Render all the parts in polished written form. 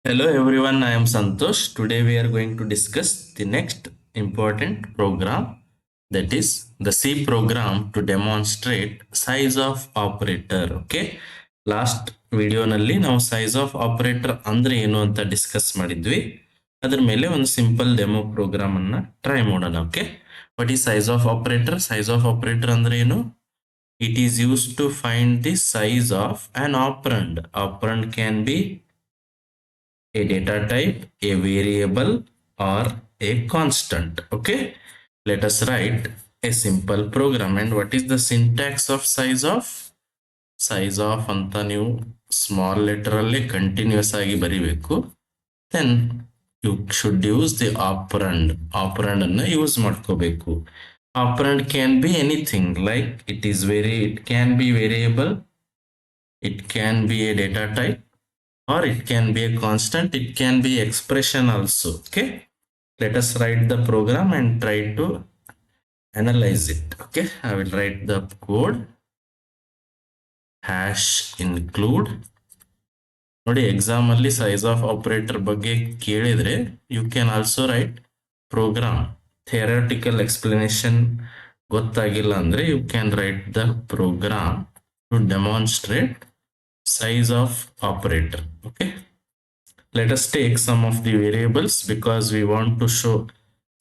Hello everyone, I am Santosh. Today we are going to discuss the next important program, that is the C program to demonstrate size of operator. Okay, last video nalli ನಾವು size of operator ಅಂದ್ರೆ ಏನು ಅಂತ discuss ಮಾಡಿದ್ವಿ. ಅದರ ಮೇಲೆ ಒಂದು simple demo program ಅನ್ನ try ಮಾಡೋಣ. Okay, what is size of operator? Size of operator ಅಂದ್ರೆ ಏನು? It is used to find the size of an operand. Operand can be a data type, a variable, or a constant. Okay, let us write a simple program. And what is the syntax of size of? Size of anta ನೀವು small letter ಅಲ್ಲಿ continuous ಆಗಿ ಬರಿಬೇಕು. Then you should use the operand. Operand ಅನ್ನ use ಮಾಡ್ಕೋಬೇಕು. Operand can be anything, like it can be variable, it can be a data type, or it can be a constant, it can be expression also. Okay, let us write the program and try to analyze it. Okay, I will write the code. Hash include. ನೋಡಿ, exam ಅಲ್ಲಿ size of operator ಬಗ್ಗೆ ಕೇಳಿದ್ರೆ you can also write program. Theoretical explanation ಗೊತ್ತಾಗಿಲ್ಲ ಅಂದ್ರೆ you can write the program to demonstrate size of operator. Okay, let us take some of the variables because we want to show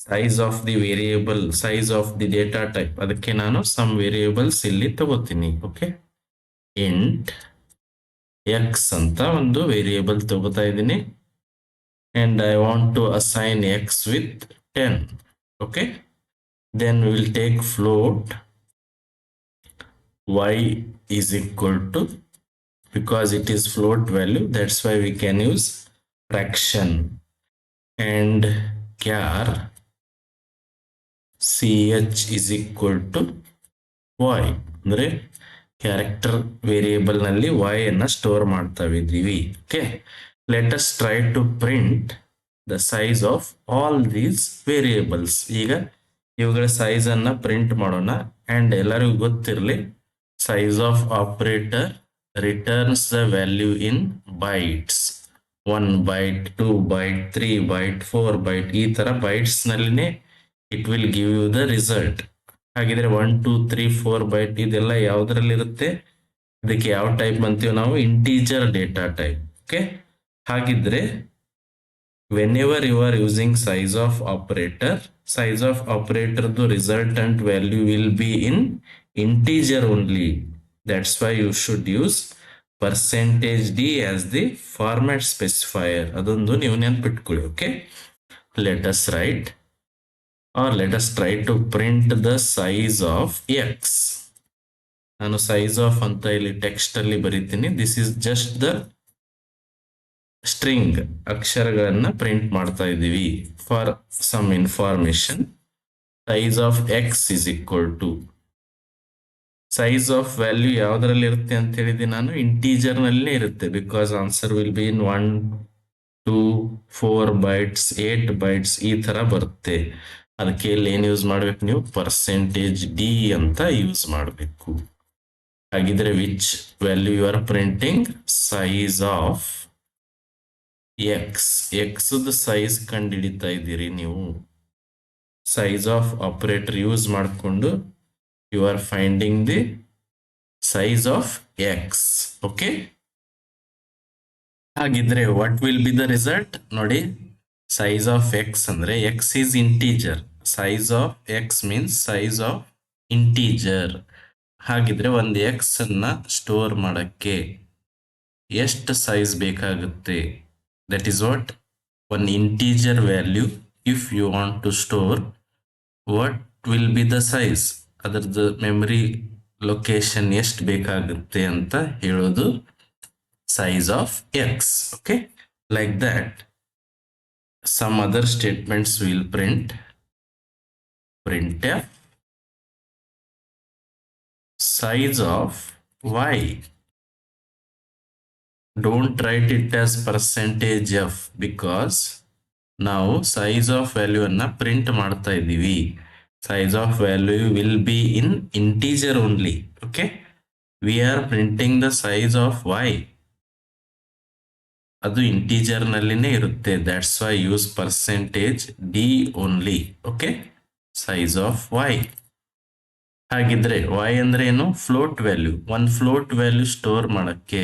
size of the variable, size of the data type. ಅದಕ್ಕೆ ನಾನು some variables ಇಲ್ಲಿ ತಗೋತೀನಿ. Okay, int x ಅಂತ ಒಂದು variable ತಗೋತಾ ಇದ್ದೀನಿ and I want to assign x with 10. Okay, then we will take float y is equal to, because it is float value, that's why we can use fraction, and char ch is equal to y. ಅಂದ್ರೆ character variable ನಲ್ಲಿ y ಅನ್ನ store ಮಾಡ್ತಾ ಇದ್ದೀವಿ. Okay, let us try to print the size of all these variables. ಈಗ ಇವುಗಳ size ಅನ್ನ print ಮಾಡೋಣ. And ಎಲ್ಲರಿಗೂ ಗೊತ್ತಿರಲಿ, size of operator returns the value in bytes. 1 byte, 2 byte, 3 byte, 4 byte, ಈ ತರ bytes ನಲ್ಲಿನೇ it will give you the result. ಹಾಗಿದ್ರೆ 1 2 3 4 byte ಇದೆಲ್ಲ ಯಾವ್ದ್ರಲ್ಲಿ ಇರುತ್ತೆ? ಅದಕ್ಕೆ ಯಾವ ಟೈಪ್ ಅಂತೀವಿ ನಾವು? Integer data type. ಓಕೆ, ಹಾಗಿದ್ರೆ whenever you are using size of operator, size of operator the resultant value will be in integer only. That's why you should use percentage d as the format specifier. ಅದೊಂದು ನೀವು ನೆನಪಿಟ್ಕೊಳ್ಳಿ. Okay, let us write, or let us try to print the size of x. ನಾನು size of ಅಂತ ಇಲ್ಲಿ text ಅಲ್ಲಿ ಬರೀತೀನಿ. This is just the string ಅಕ್ಷರಗಳನ್ನ print ಮಾಡ್ತಾ ಇದ್ದೀವಿ for some information. Size of X is equal to, size of value ಯಾವ್ದ್ರಲ್ಲಿ ಇರುತ್ತೆ ಅಂತ ಹೇಳಿದೆ ನಾನು? ಇಂಟೀಜರ್ ನಲ್ಲೇ ಇರುತ್ತೆ, because answer will be in 1 2 4 bytes 8 bytes ಈ ತರ ಬರುತ್ತೆ. ಅದಕ್ಕೆ ಇಲ್ಲಿ ಏನ್ ಯೂಸ್ ಮಾಡ್ಬೇಕು ನೀವು? ಪರ್ಸೆಂಟೇಜ್ ಡಿ ಅಂತ ಯೂಸ್ ಮಾಡಬೇಕು. ಹಾಗಿದ್ರೆ which value you are printing? Size of X. X size ಕಂಡು ಹಿಡಿತಾ ಇದ್ದೀರಿ ನೀವು. ಸೈಜ್ ಆಫ್ ಆಪರೇಟರ್ ಯೂಸ್ ಮಾಡಿಕೊಂಡು you are finding the size of X. Okay, ಹಾಗಿದ್ರೆ what will be the result? ನೋಡಿ, ಸೈಜ್ ಆಫ್ ಎಕ್ಸ್ ಅಂದ್ರೆ X is integer. Size of X means size of integer. ಹಾಗಿದ್ರೆ ಒಂದು ಎಕ್ಸ್ ಅನ್ನ store ಮಾಡಕ್ಕೆ ಎಷ್ಟು size ಬೇಕಾಗುತ್ತೆ? That is what one integer value. If you want to store, what will be the size? ಅದರದ್ದು memory location ಎಷ್ಟು ಬೇಕಾಗುತ್ತೆ ಅಂತ ಹೇಳೋದು size of x. Okay, like that some other statements will print printf size of y. Don't write it as percentage f, because ನಾವು size of value ಅನ್ನ print ಮಾಡ್ತಾ ಇದ್ದೀವಿ. Size of value will be in integer only. Okay, we are printing the size of y. ಅದು integer ನಲ್ಲಿನೇ ಇರುತ್ತೆ. That's why use percentage D only. Okay, size of Y. ಹಾಗಿದ್ರೆ Y ಅಂದ್ರೆ ಏನು? Float value. ಒಂದು float value store ಮಾಡಕ್ಕೆ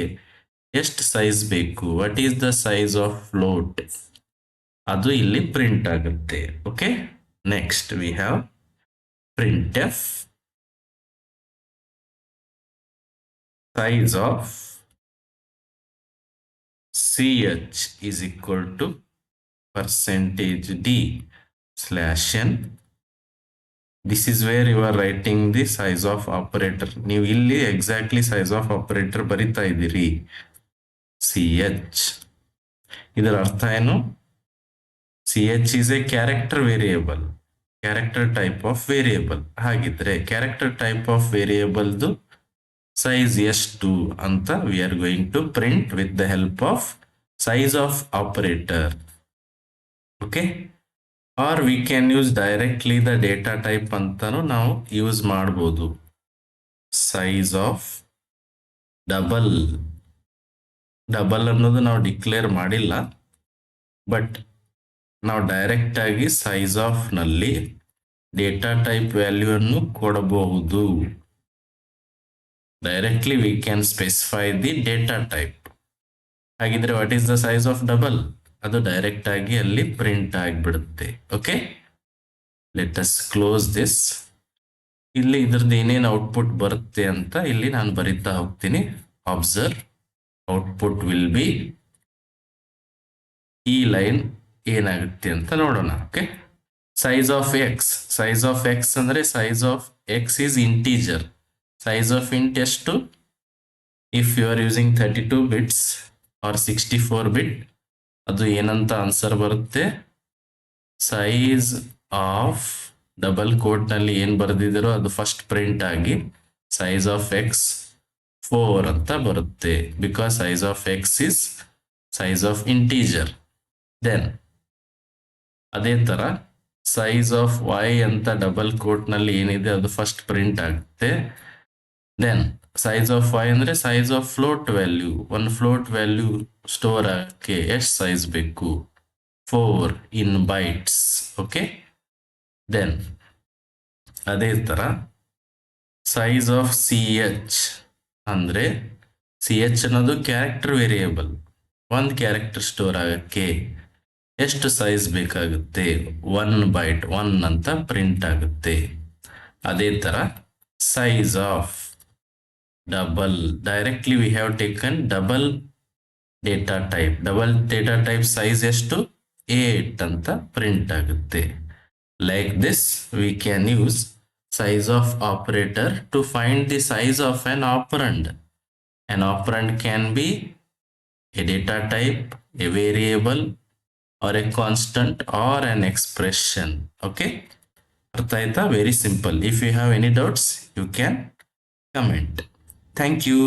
ಎಷ್ಟು size ಬೇಕು? What is the size of float? ಅದು ಇಲ್ಲಿ ಪ್ರಿಂಟ್ ಆಗುತ್ತೆ. Okay, next we have print F size of ch is equal to percentage d slash n. This is where you are writing the size of operator. ನೀವು ಇಲ್ಲಿ exactly size of operator ಬರಿತಾ ಇದ್ದೀರಿ. ch. ಇದರ ಅರ್ಥ ಏನು? ch is a character variable. Character type of variable. ಹಾಗಿದ್ರೆ character type of variable ದು size ಎಷ್ಟು ಅಂತ we are going to print with the help of size of operator. Okay, or we can use directly the data type ಅಂತಾನು ನಾವು use ಮಾಡಬಹುದು. size of double ಅನ್ನೋದು ನಾವು declare ಮಾಡಿಲ್ಲ, but ನಾವು ಡೈರೆಕ್ಟ್ ಆಗಿ size of ನಲ್ಲಿ ಡೇಟಾ ಟೈಪ್ ವ್ಯಾಲ್ಯೂ ಅನ್ನು ಕೊಡಬಹುದು. Directly we can specify the data type. ಹಾಗಿದ್ರೆ what is the size of double? ಅದು ಡೈರೆಕ್ಟ್ ಆಗಿ ಅಲ್ಲಿ ಪ್ರಿಂಟ್ ಆಗಿಬಿಡುತ್ತೆ. Okay, let us close this. ಇಲ್ಲಿ ಇದ್ರದ್ದು ಏನೇನು ಔಟ್ಪುಟ್ ಬರುತ್ತೆ ಅಂತ ಇಲ್ಲಿ ನಾನು ಬರಿತಾ ಹೋಗ್ತೀನಿ. ಅಬ್ಸರ್ವ್, ಔಟ್ಪುಟ್ ವಿಲ್ ಬಿ, ಈ ಲೈನ್ ಏನಾಗುತ್ತೆ ಅಂತ ನೋಡೋಣ. ಓಕೆ, ಸೈಜ್ ಆಫ್ ಎಕ್ಸ್ ಅಂದ್ರೆ size of X is integer. Size of int ಎಷ್ಟು? If you are using 32 bits or 64 bit, ಅದು ಏನಂತ ಆನ್ಸರ್ ಬರುತ್ತೆ? ಸೈಜ್ ಆಫ್ ಡಬಲ್ ಕೋಟ್ ನಲ್ಲಿ ಏನ್ ಬರೆದಿದ್ದೀರೋ ಅದು ಫಸ್ಟ್ ಪ್ರಿಂಟ್ ಆಗಿ ಸೈಜ್ ಆಫ್ ಎಕ್ಸ್ 4 ಅಂತ ಬರುತ್ತೆ. Because size of X is size of integer. Then ಅದೇ ತರ ಸೈಜ್ ಆಫ್ ವೈ ಅಂತ ಡಬಲ್ ಕೋಟ್ ನಲ್ಲಿ ಏನಿದೆ ಅದು ಫಸ್ಟ್ ಪ್ರಿಂಟ್ ಆಗುತ್ತೆ. ದೆನ್ ಸೈಜ್ ಆಫ್ ವೈ ಅಂದ್ರೆ ಸೈಜ್ ಆಫ್ ಫ್ಲೋಟ್ ವ್ಯಾಲ್ಯೂ. ಒಂದು ಫ್ಲೋಟ್ ವ್ಯಾಲ್ಯೂ ಸ್ಟೋರ್ ಆಗಕ್ಕೆ ಎಷ್ಟು ಸೈಜ್ ಬೇಕು? 4 ಇನ್ ಬೈಟ್ಸ್. ಓಕೆ, ದೆನ್ ಅದೇ ತರ ಸೈಜ್ ಆಫ್ ch ಅಂದ್ರೆ ch ಅನ್ನೋದು ಕ್ಯಾರೆಕ್ಟರ್ ವೇರಿಯೇಬಲ್. ಒಂದು ಕ್ಯಾರೆಕ್ಟರ್ ಸ್ಟೋರ್ ಆಗಕ್ಕೆ ಎಷ್ಟು ಸೈಜ್ ಬೇಕಾಗುತ್ತೆ? 1 ಬೈಟ್ 1 ಅಂತ ಪ್ರಿಂಟ್ ಆಗುತ್ತೆ. ಅದೇ ತರ size of double, directly we have taken double data type size ಎಷ್ಟು? 8 ಅಂತ ಪ್ರಿಂಟ್ ಆಗುತ್ತೆ. Like this we can use size of operator to find the size of an operand. An operand can be a data type, a variable, or a constant, or an expression. Okay, ಅರ್ಥ ಆಯ್ತಾ? Very simple. If you have any doubts, you can comment. Thank you.